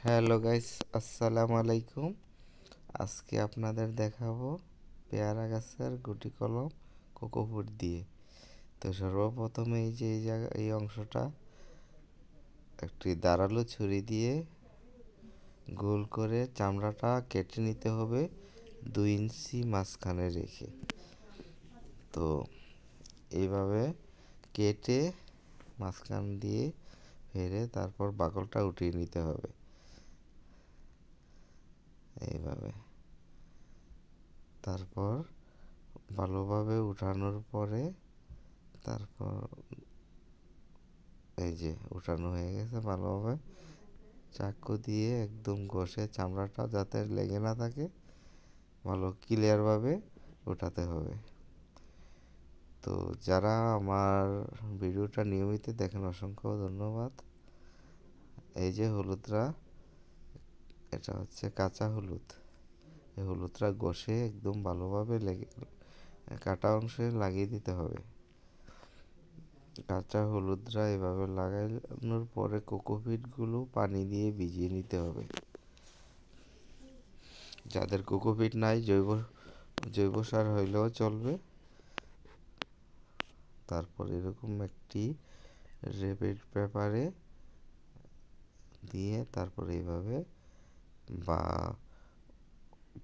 Hello guys, আসসালামু আলাইকুম। আজকে আপনাদের দেখাবো পেয়ারা গাছের গুটি কলম কোকোপুট দিয়ে। তো সর্বপ্রথমে এই যে এই অংশটা একটি ধারালো ছুরি দিয়ে গোল করে চামড়াটা কেটে নিতে হবে 2 ইঞ্চি মাঝখানে রেখে। তো এইভাবে কেটে মাঝখান দিয়ে ফেরে তারপর বাকলটা উঠিয়ে নিতে হবে এইভাবে। তারপর ভালোভাবে উঠানোর পরে তারপর এই যে উঠানো হয়ে গেছে ভালোভাবে, চাকু দিয়ে একদম ঘষে চামড়াটা যাতে লেগে না থাকে ভালো ক্লিয়ারভাবে উঠাতে হবে। তো যারা আমার ভিডিওটা নিয়মিত দেখেন অসংখ্য ধন্যবাদ। এই যে হলুদটা, এটা হচ্ছে কাঁচা হলুদ। এই হলুদটা ঘষে একদম ভালোভাবে কাটা অংশে লাগিয়ে দিতে হবে। কাঁচা হলুদটা এভাবে লাগানোর পরে কোকোপিটগুলো পানি দিয়ে ভিজিয়ে নিতে হবে। যাদের কোকোপিট নাই জৈব সার হইলেও চলবে। তারপর এরকম একটি রেপিড পেপারে দিয়ে তারপর এইভাবে, বা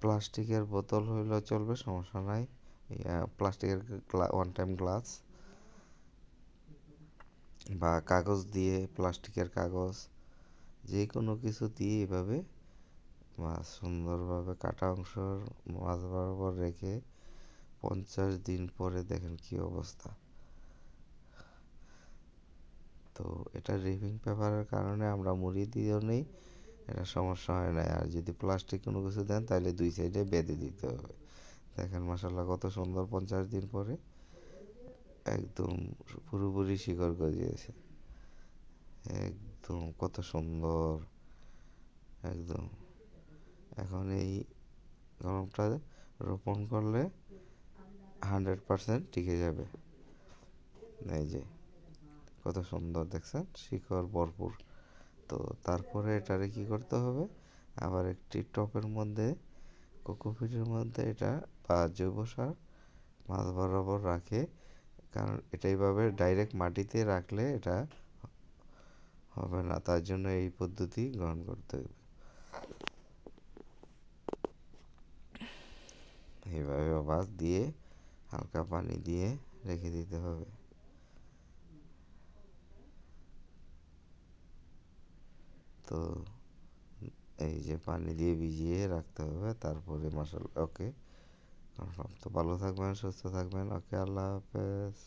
প্লাস্টিকের বোতল হইলেও চলবে, সমস্যা নাই। প্লাস্টিকের ওয়ান টাইম গ্লাস বা কাগজ দিয়ে, প্লাস্টিকের কাগজ যে কোনো কিছু দিয়ে এভাবে মাছ সুন্দরভাবে কাটা অংশের মাছ বরাবর রেখে 50 দিন পরে দেখেন কি অবস্থা। তো এটা রিপিং পেপারের কারণে আমরা মুড়ি দিয়েও নেই, এটা সমস্যা হয় না। আর যদি প্লাস্টিক কোনো কিছু দেন তাহলে 2 সাইডে বেঁধে দিতে হবে। দেখেন মাশাআল্লাহ কত সুন্দর, 50 দিন পরে একদম পুরোপুরি শিকড় গজিয়েছে। একদম কত সুন্দর একদম। এখন এই কলমটা রোপণ করলে 100% টিকে যাবে। এই যে কত সুন্দর দেখছেন, শিকড় ভরপুর। তো তারপরে এটারে কি করতে হবে, আবার একটি টপের মধ্যে কোকোপিটের মধ্যে এটা বা জৈব সার মাছ বরাবর রাখে। কারণ এটা এইভাবে ডাইরেক্ট মাটিতে রাখলে এটা হবে না, তার জন্য এই পদ্ধতি গ্রহণ করতে হবে। এইভাবে বাস দিয়ে হালকা পানি দিয়ে রেখে দিতে হবে। তো এই যে পানি দিয়ে ভিজিয়ে রাখতে হবে, তারপরে মাশাআল্লাহ ওকে কনফার্ম। তো ভালো থাকবেন, সুস্থ থাকবেন। ওকে, আল্লাহ হাফেজ।